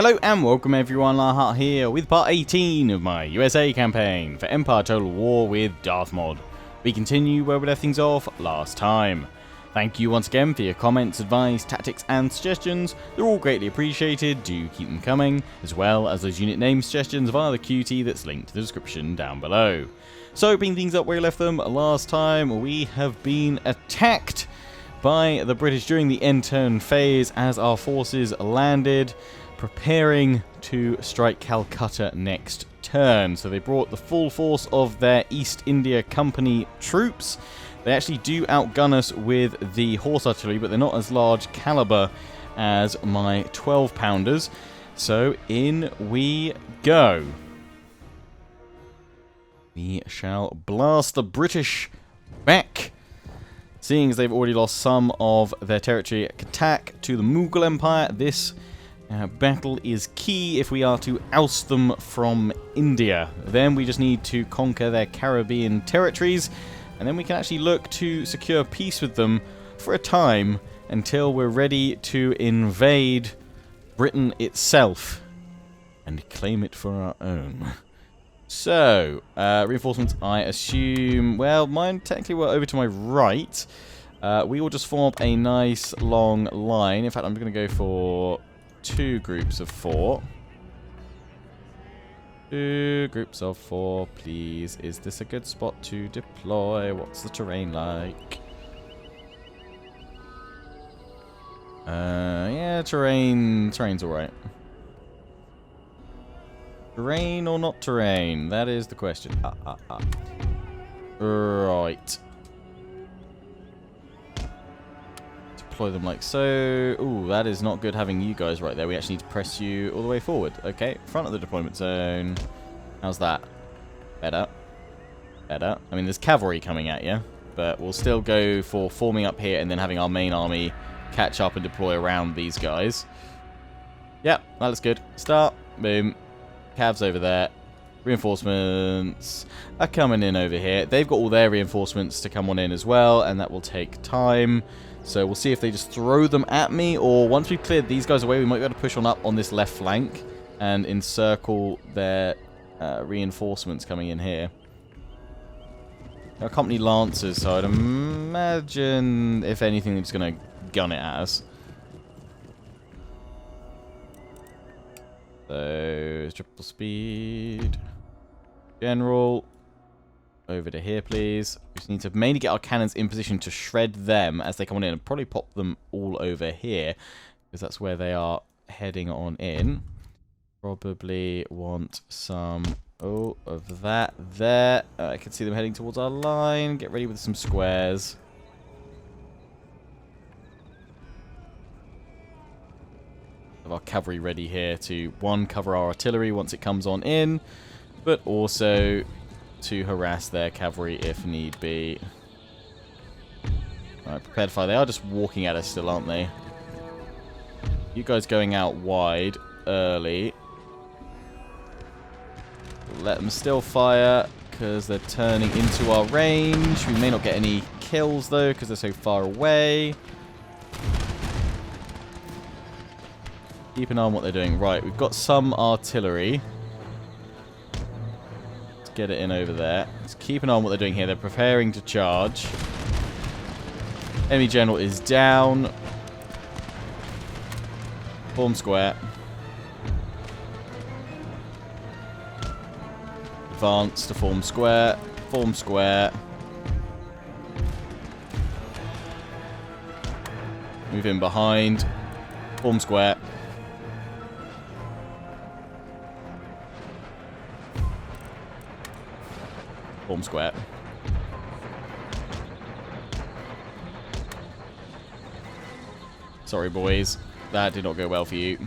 Hello and welcome everyone, Lahart here with part 18 of my USA campaign for Empire Total War with Darthmod. We continue where we left things off last time. Thank you once again for your comments, advice, tactics and suggestions. They're all greatly appreciated, do keep them coming, as well as those unit name suggestions via the QT that's linked to the description down below. So picking things up where we left them last time, we have been attacked by the British during the end turn phase as our forces landed, preparing to strike Calcutta next turn. So they brought the full force of their East India Company troops. They actually do outgun us with the horse artillery, but they're not as large caliber as my 12-pounders. So in we go. We shall blast the British back, seeing as they've already lost some of their territory attack to the Mughal Empire. This battle is key if we are to oust them from India. Then we just need to conquer their Caribbean territories, and then we can actually look to secure peace with them for a time until we're ready to invade Britain itself and claim it for our own. So, reinforcements, I assume, well, mine technically were over to my right. We will just form up a nice long line. In fact, I'm going to go for 2 groups of 4. 2 groups of 4, please. Is this a good spot to deploy? What's the terrain like? Yeah, terrain's alright. Terrain or not terrain? That is the question. Right. Deploy them like so. Ooh, that is not good having you guys right there. We actually need to press you all the way forward. Okay, front of the deployment zone. How's that? Better. Better. I mean, there's cavalry coming at you, but we'll still go for forming up here and then having our main army catch up and deploy around these guys. Yep, that looks good. Start. Boom. Cavs over there. Reinforcements are coming in over here. They've got all their reinforcements to come on in as well, and that will take time. So we'll see if they just throw them at me, or once we've cleared these guys away, we might be able to push on up on this left flank and encircle their reinforcements coming in here. Our company lancers, so I'd imagine, if anything, they're just going to gun it at us. So, triple speed. General. Over to here, please. We just need to mainly get our cannons in position to shred them as they come on in, and probably pop them all over here, because that's where they are heading on in. Probably want some of that there. I can see them heading towards our line. Get ready with some squares. Have our cavalry ready here to, one, cover our artillery once it comes on in, but also to harass their cavalry if need be. Alright, prepared fire. They are just walking at us still, aren't they? You guys going out wide early. Let them still fire, because they're turning into our range. We may not get any kills, though, because they're so far away. Keep an eye on what they're doing. Right, we've got some artillery. Get it in over there. Let's keep an eye on what they're doing here. They're preparing to charge. Enemy general is down. Form square. Advance to form square. Form square. Move in behind. Form square. Form square. Sorry, boys. That did not go well for you.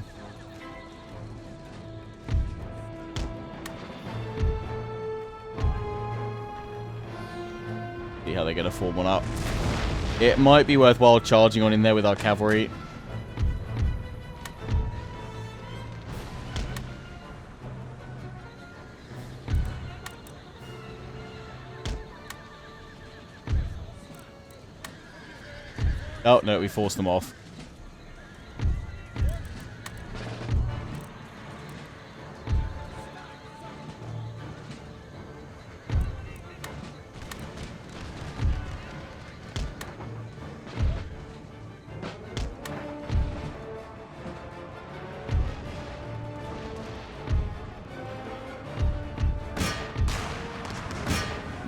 See how they're going to form one up. It might be worthwhile charging on in there with our cavalry. Oh, no, we forced them off.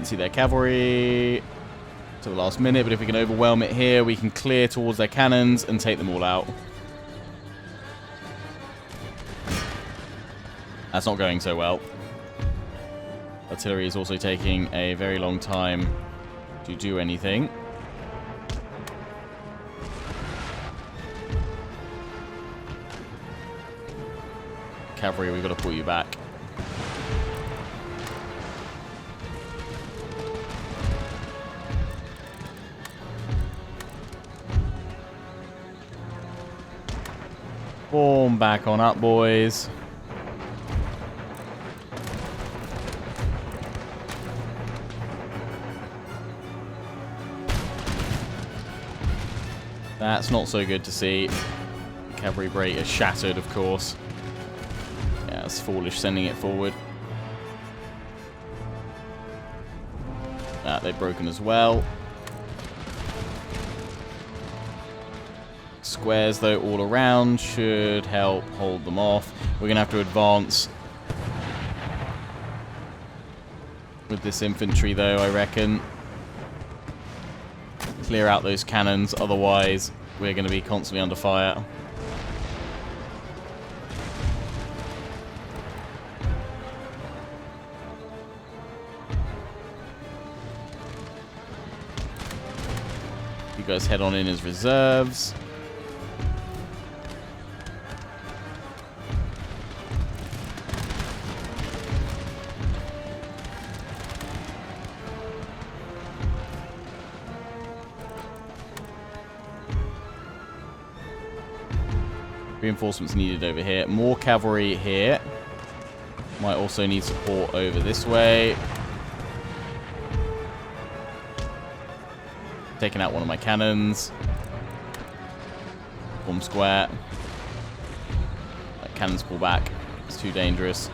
Didn't see their cavalry to the last minute, but if we can overwhelm it here, we can clear towards their cannons and take them all out. That's not going so well. Artillery is also taking a very long time to do anything. Cavalry, we've got to pull you back. Form back on up, boys. That's not so good to see. Cavalry break is shattered, of course. Yeah, it's foolish sending it forward. They've broken as well. Squares, though, all around should help hold them off. We're going to have to advance with this infantry, though, I reckon. Clear out those cannons, otherwise we're going to be constantly under fire. You guys head on in as reserves. Reinforcements needed over here. More cavalry here. Might also need support over this way. Taking out one of my cannons. Form square. Let cannons pull back. It's too dangerous.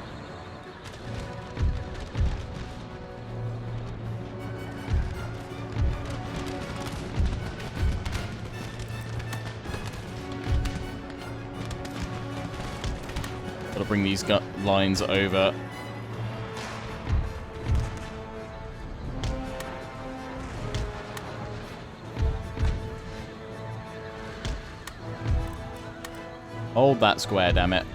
Gotta bring these lines over. Hold that square, damn it.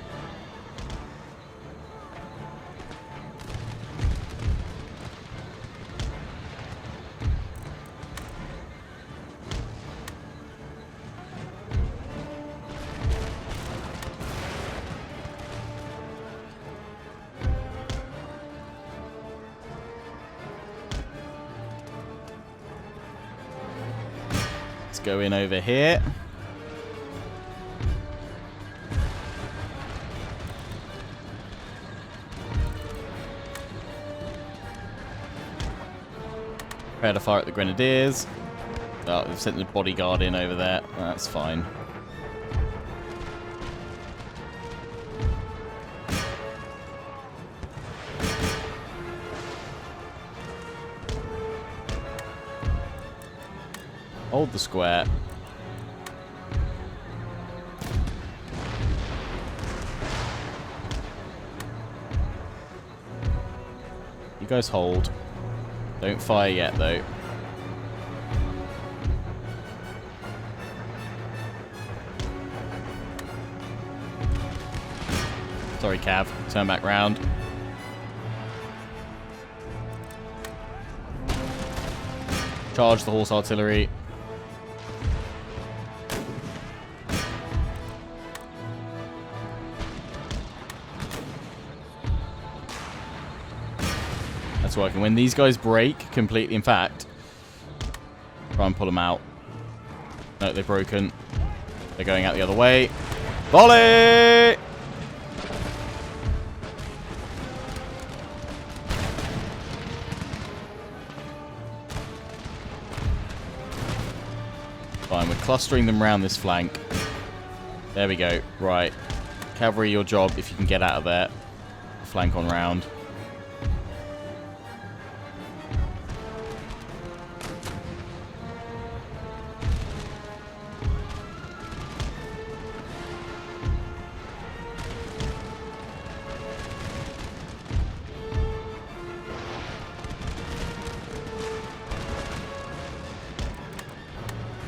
Let's go in over here. Prepare to fire at the grenadiers. Oh, they've sent the bodyguard in over there. That's fine. Hold the square. You guys hold. Don't fire yet, though. Sorry, Cav. Turn back round. Charge the horse artillery. That's working. When these guys break completely, in fact, try and pull them out. No, they've broken. They're going out the other way. Volley! Fine, we're clustering them around this flank. There we go. Right. Cavalry, your job, if you can get out of there. Flank on round.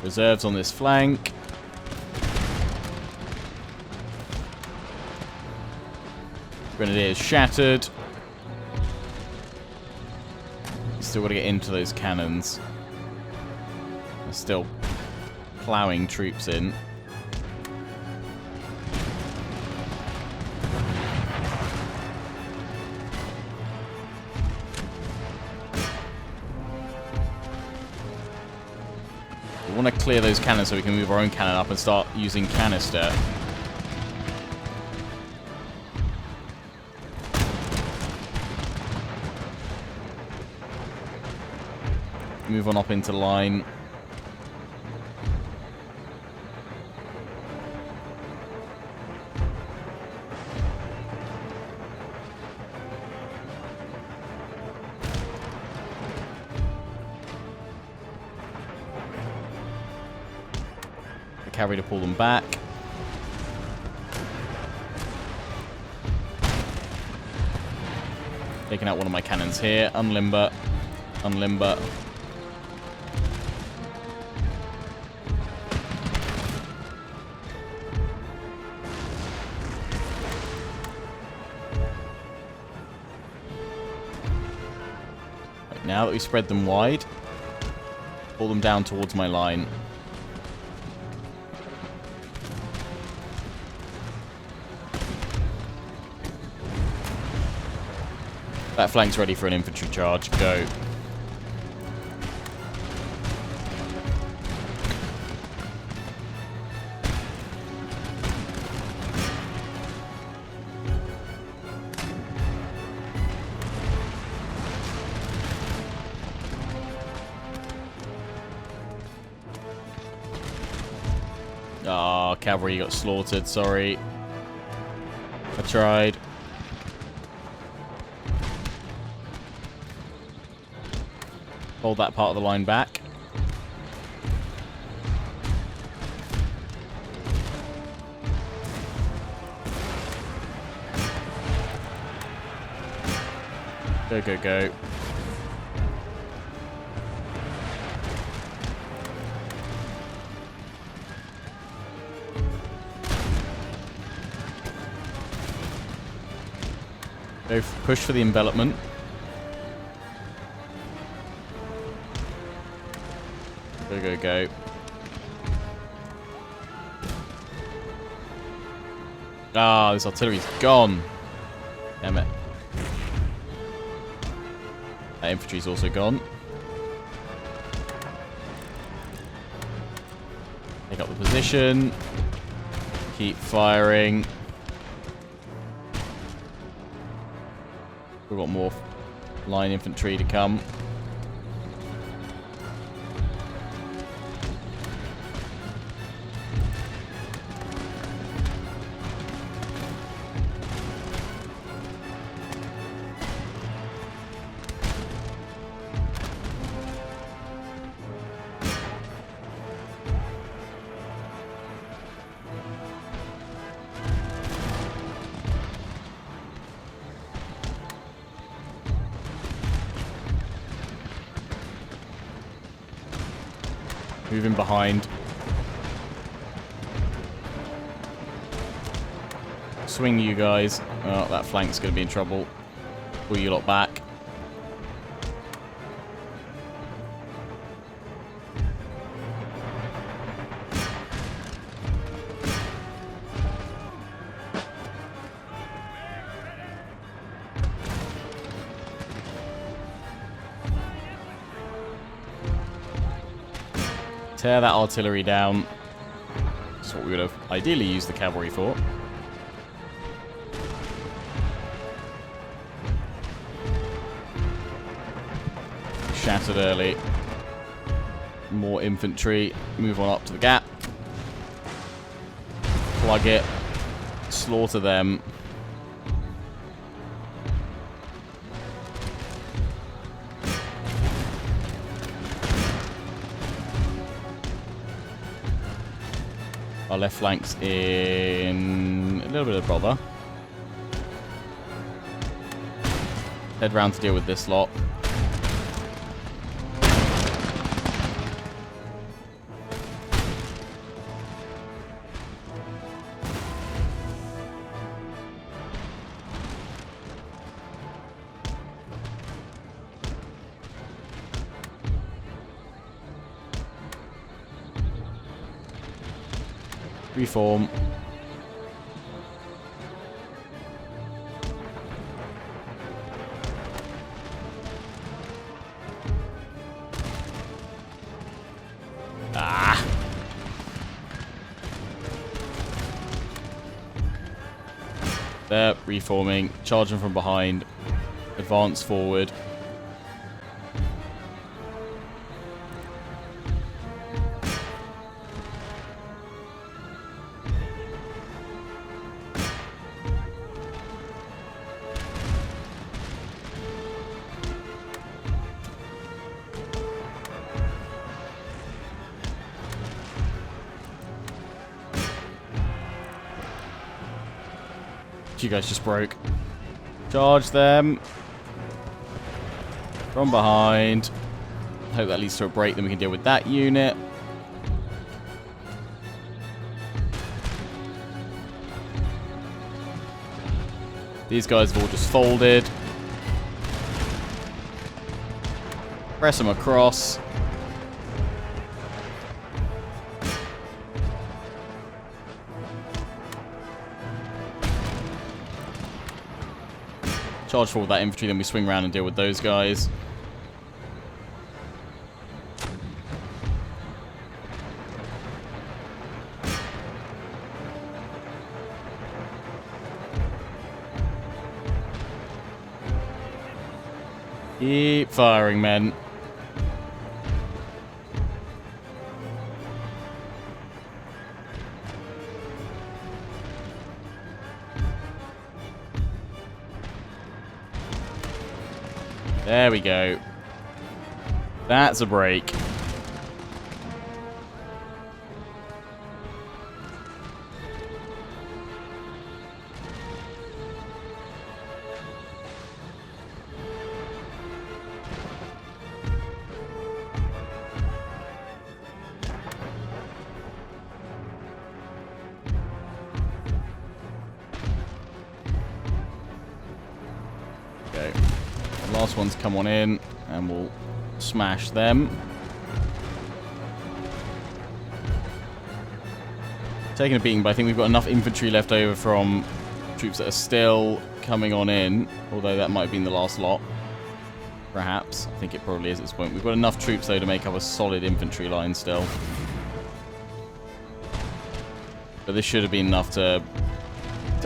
Reserves on this flank. Grenadiers shattered. Still got to get into those cannons. They're still ploughing troops in. We want to clear those cannons so we can move our own cannon up and start using canister. Move on up into line. The cavalry to pull them back. Taking out one of my cannons here. Unlimber. Unlimber. Now that we spread them wide, pull them down towards my line. That flank's ready for an infantry charge. Go. Ah, cavalry got slaughtered, sorry. I tried. Hold that part of the line back. Go, go, go. Go push for the envelopment. Go, go, go. Ah, this artillery's gone. Damn it. That infantry's also gone. Take up the position. Keep firing. We've got more line infantry to come. Moving behind. Swing you guys. Oh, that flank's going to be in trouble. Pull you lot back. Tear that artillery down. That's what we would have ideally used the cavalry for. Shattered early. More infantry. Move on up to the gap. Plug it. Slaughter them. Our left flank's in a little bit of bother. Head round to deal with this lot. Reform. Ah! They're reforming. Charging from behind. Advance forward. You guys just broke. Charge them. From behind. Hope that leads to a break, then we can deal with that unit. These guys have all just folded. Press them across. Charge forward that infantry, then we swing around and deal with those guys. Keep firing, men. There we go. That's a break. Okay. Last one's come on in, and we'll smash them. Taking a beating, but I think we've got enough infantry left over from troops that are still coming on in, although that might have been the last lot. Perhaps. I think it probably is at this point. We've got enough troops, though, to make up a solid infantry line still. But this should have been enough to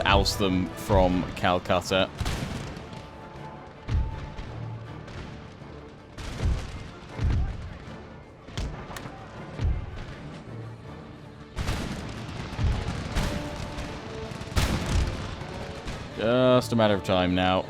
oust them from Calcutta. Just a matter of time now.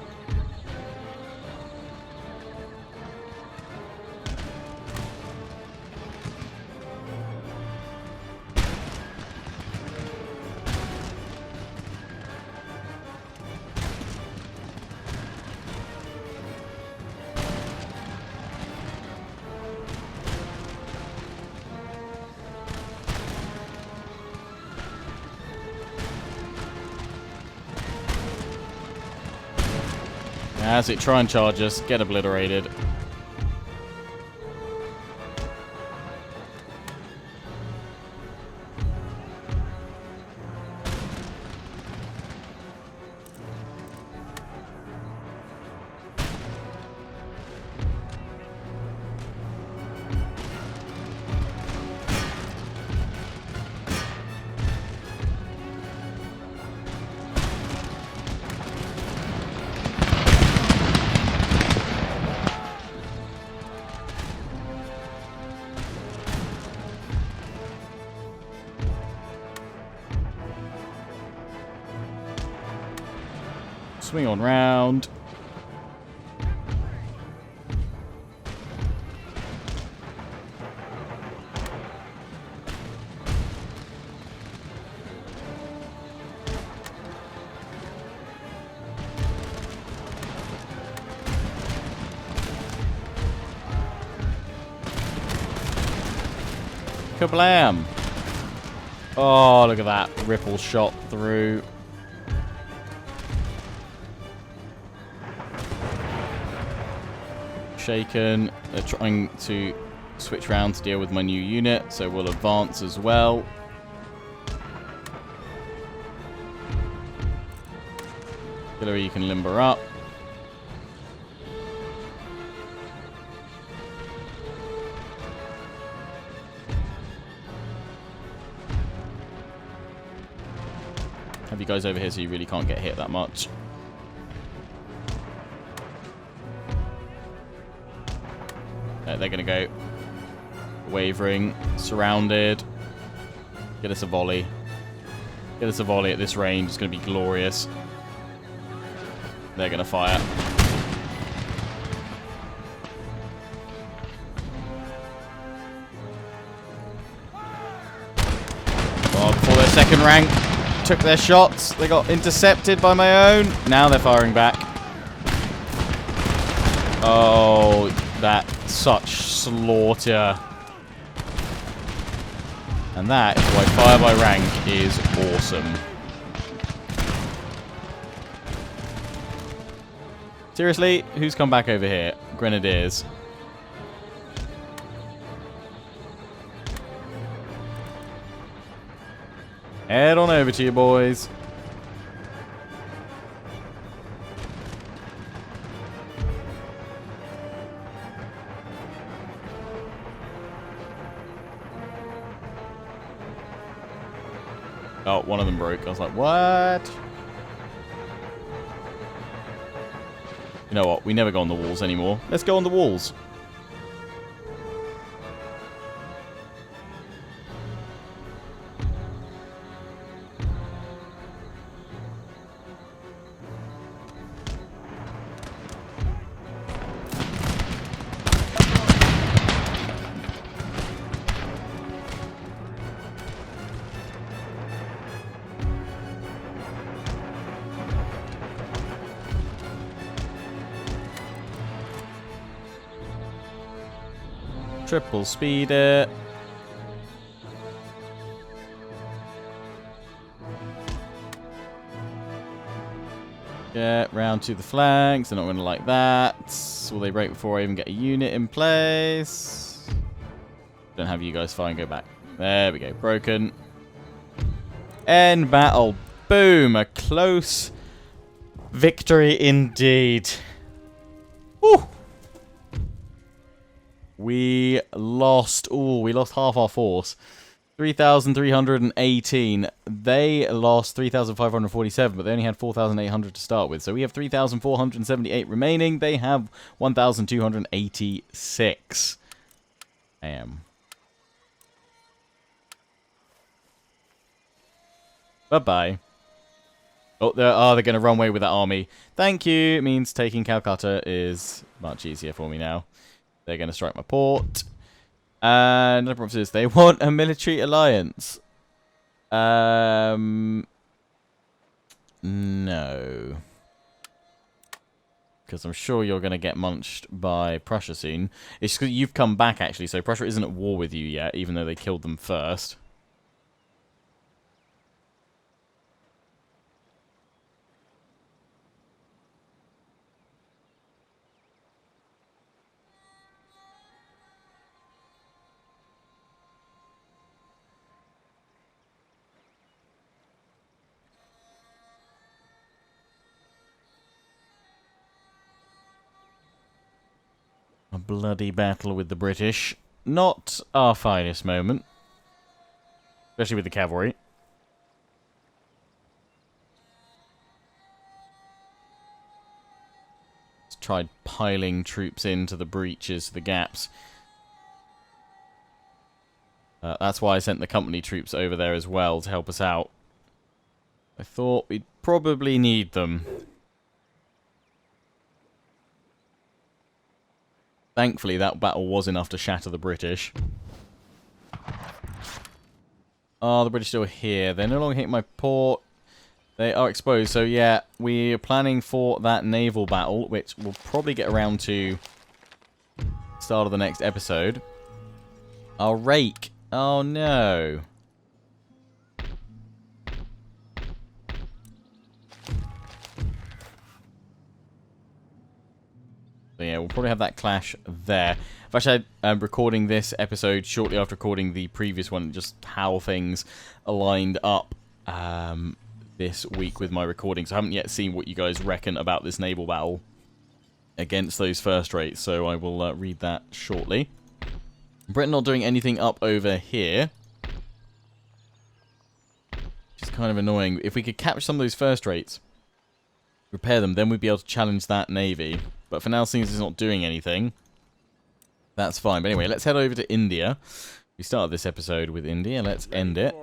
As it try and charge us, get obliterated. Swing on round. Kablam! Oh, look at that ripple shot through. Shaken. They're trying to switch round to deal with my new unit, so we'll advance as well. Artillery, you can limber up. Have you guys over here so you really can't get hit that much. They're going to go wavering, surrounded. Get us a volley. Get us a volley at this range. It's going to be glorious. They're going to fire. Oh, before their second rank took their shots, they got intercepted by my own. Now they're firing back. Oh, that's such slaughter. And that is why fire by rank is awesome. Seriously, who's come back over here? Grenadiers. Head on over to you, boys. Oh, one of them broke. I was like, what? You know what? We never go on the walls anymore. Let's go on the walls. Triple speed it. Get round to the flanks. They're not going to like that. Will they break before I even get a unit in place? Don't have you guys fine. Go back. There we go. Broken. End battle. Boom. A close victory indeed. Woo. We lost. Ooh, we lost half our force. 3,318. They lost 3,547, but they only had 4,800 to start with. So we have 3,478 remaining. They have 1,286. Damn. Bye-bye. Oh, they're going to run away with that army. Thank you. It means taking Calcutta is much easier for me now. They're going to strike my port. And another problem is they want a military alliance. No. Because I'm sure you're going to get munched by Prussia soon. It's because you've come back, actually, so Prussia isn't at war with you yet, even though they killed them first. A bloody battle with the British. Not our finest moment. Especially with the cavalry. Just tried piling troops into the breaches, the gaps. That's why I sent the company troops over there as well to help us out. I thought we'd probably need them. Thankfully, that battle was enough to shatter the British. Oh, the British still here. They're no longer hitting my port. They are exposed. So, yeah, we're planning for that naval battle, which we'll probably get around to start of the next episode. Our rake. Oh, no. So yeah, we'll probably have that clash there. I've actually had recording this episode shortly after recording the previous one, just how things aligned up. this week with my recordings. I haven't yet seen what you guys reckon about this naval battle against those first rates, so I will read that shortly. Britain not doing anything up over here, which is kind of annoying. If we could capture some of those first rates, repair them, then we'd be able to challenge that navy. But for now, since it's not doing anything, that's fine. But anyway, let's head over to India. We started this episode with India. Let's end it.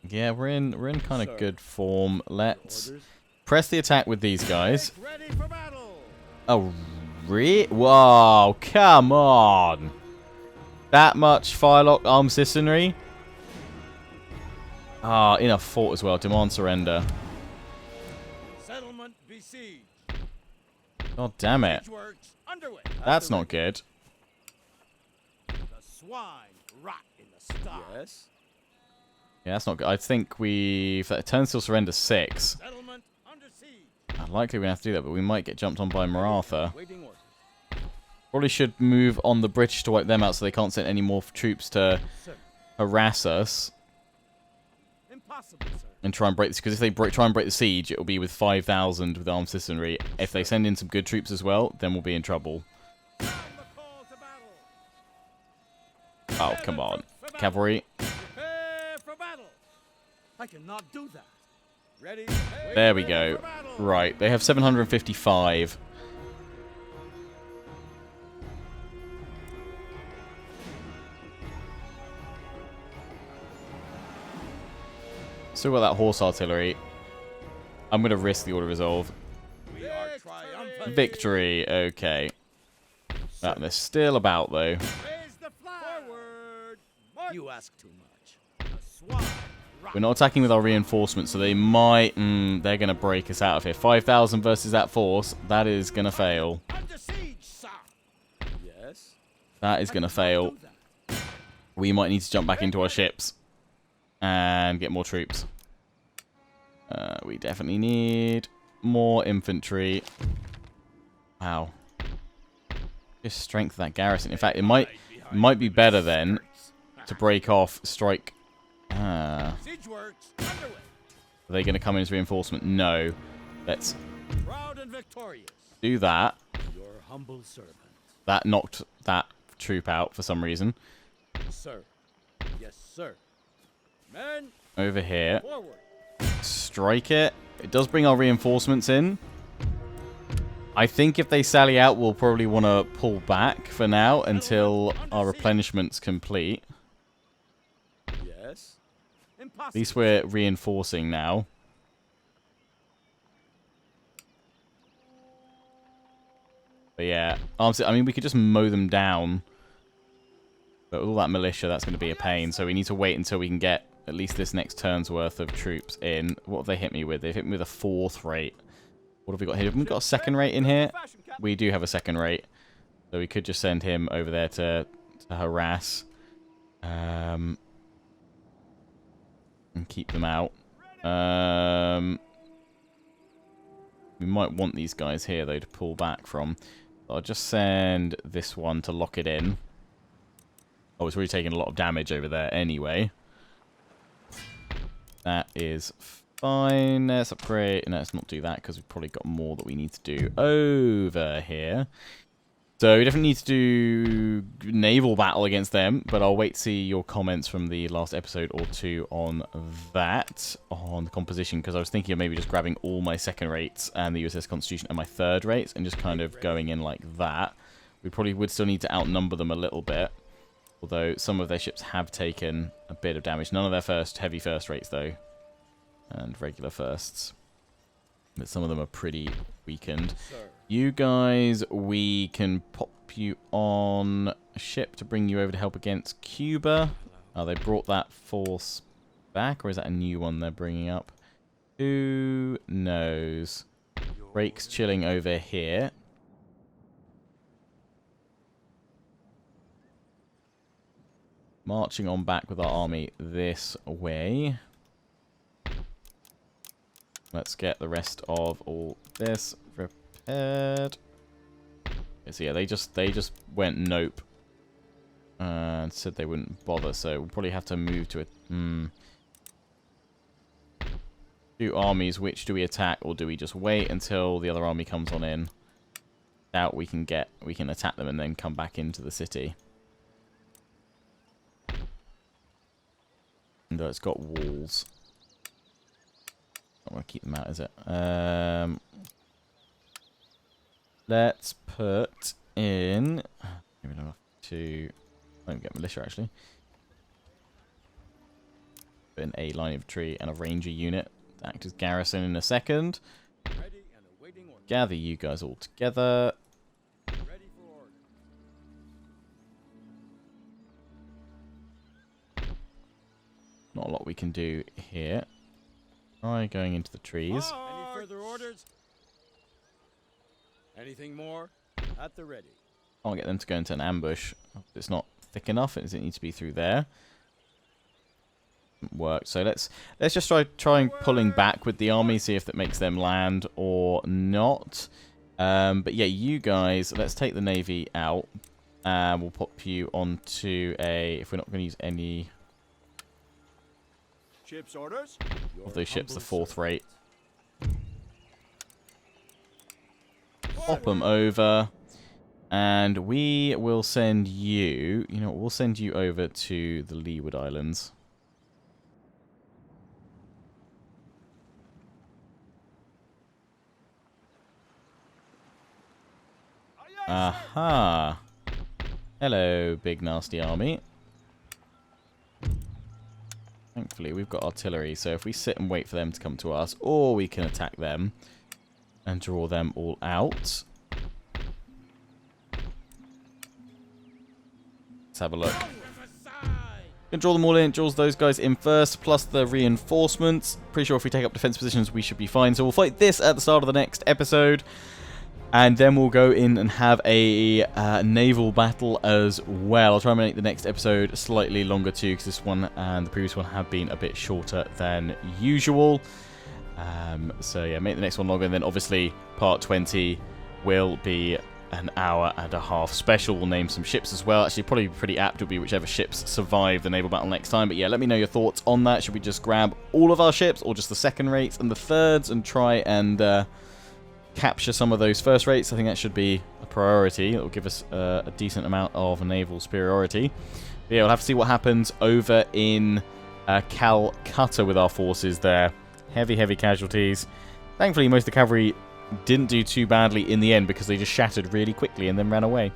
Yeah, we're in kind of good form. Let's press the attack with these guys. Oh, whoa, come on. That much firelock armed citizenry? Ah, in a fort as well. Demand surrender. Settlement besieged. God damn it. That's not good. The swine rot in the sty. Yes. Yeah, that's not good. I think we... Turnstile surrender 6. Settlement under siege. Likely we're going to have to do that, but we might get jumped on by Maratha. Probably should move on the British to wipe them out so they can't send any more troops to harass us. Impossible, sir. And try and break this, because if they try and break the siege, it'll be with 5,000 with armed citizenry. If they send in some good troops as well, then we'll be in trouble. Oh, come on. Cavalry. Prepare for battle. I cannot do that. Ready? There we go. Right, they have 755. Still got that horse artillery. I'm going to risk the order resolve. We are triumphant. Victory, okay. That they're still about, though. Raise the flag. Forward. March. You ask too much. The swine rot. We're not attacking with our reinforcements, so they might... they're going to break us out of here. 5,000 versus that force. That is going to fail. Under siege, sir. Yes. That is going to fail. We might need to jump back into our ships and get more troops. We definitely need more infantry. Wow. Just strength that garrison. In fact, it might be better then to break off, strike. Siege works underway. Are they going to come in as reinforcement? No. Let's Proud and victorious. do that. Your humble servant. That knocked that troop out for some reason. Sir. Yes, sir. Men, Over here. forward. Strike it. It does bring our reinforcements in. I think if they sally out, we'll probably want to pull back for now until our replenishment's complete. Yes. Impossible. At least we're reinforcing now. But yeah, I mean, we could just mow them down. But with all that militia, that's going to be a pain. So we need to wait until we can get at least this next turn's worth of troops in. What have they hit me with? They've hit me with a 4th rate. What have we got here? Have we got a 2nd rate in here? We do have a 2nd rate. So we could just send him over there to harass. And keep them out. We might want these guys here, though, to pull back from. But I'll just send this one to lock it in. Oh, it's really taking a lot of damage over there anyway. That is fine. Let's upgrade. No, let's not do that because we've probably got more that we need to do over here. So we definitely need to do naval battle against them, but I'll wait to see your comments from the last episode or two on that, on the composition, because I was thinking of maybe just grabbing all my 2nd rates and the USS Constitution and my 3rd rates and just kind of going in like that. We probably would still need to outnumber them a little bit. Although some of their ships have taken a bit of damage. None of their heavy first rates, though. And regular firsts. But some of them are pretty weakened. You guys, we can pop you on a ship to bring you over to help against Cuba. Oh, they brought that force back? Or is that a new one they're bringing up? Who knows? Rake's chilling over here. Marching on back with our army this way. Let's get the rest of all this prepared. Okay, so yeah, they just went nope. And said they wouldn't bother, so we'll probably have to move to a... Two armies, which do we attack, or do we just wait until the other army comes on in? Doubt we can attack them and then come back into the city. And it's got walls. I want to keep them out, is it? Let's put in. Maybe not to. I won't get militia actually. Put in a line of infantry and a ranger unit to act as garrison in a second. Ready and awaiting order. Gather you guys all together. Ready for order. Not a lot we can do here. Try going into the trees. Any further orders? Anything more? At the ready. Can't get them to go into an ambush. It's not thick enough. It needs to be through there. Worked. So let's just try pulling back with the army, see if that makes them land or not. But yeah, you guys, let's take the navy out. We'll pop you onto a. If we're not going to use any Ship's orders. of those ships, the fourth rate. Pop them over, and we will send you. You know, we'll send you over to the Leeward Islands. Aha! Hello, big nasty army. Thankfully, we've got artillery, so if we sit and wait for them to come to us, or we can attack them and draw them all out. Let's have a look. Can draw them all in, draws those guys in first, plus the reinforcements. Pretty sure if we take up defense positions, we should be fine. So we'll fight this at the start of the next episode. And then we'll go in and have a naval battle as well. I'll try and make the next episode slightly longer too, because this one and the previous one have been a bit shorter than usual. So yeah, make the next one longer, and then obviously part 20 will be an hour and a half special. We'll name some ships as well. Actually, probably pretty apt. It'll be whichever ships survive the naval battle next time. But yeah, let me know your thoughts on that. Should we just grab all of our ships, or just the second rates and the thirds, and try and capture some of those first rates? I think that should be a priority. It will give us a decent amount of naval superiority. But yeah, we'll have to see what happens over in Calcutta with our forces there. Heavy casualties. Thankfully, most of the cavalry didn't do too badly in the end, because they just shattered really quickly and then ran away.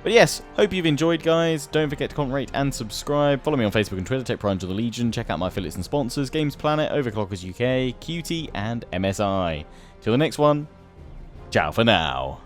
But yes, hope you've enjoyed, guys. Don't forget to comment, rate, and subscribe. Follow me on Facebook and Twitter. Take pride in the Legion. Check out my affiliates and sponsors: Games Planet, Overclockers UK, QT, and MSI. Till the next one. Ciao for now.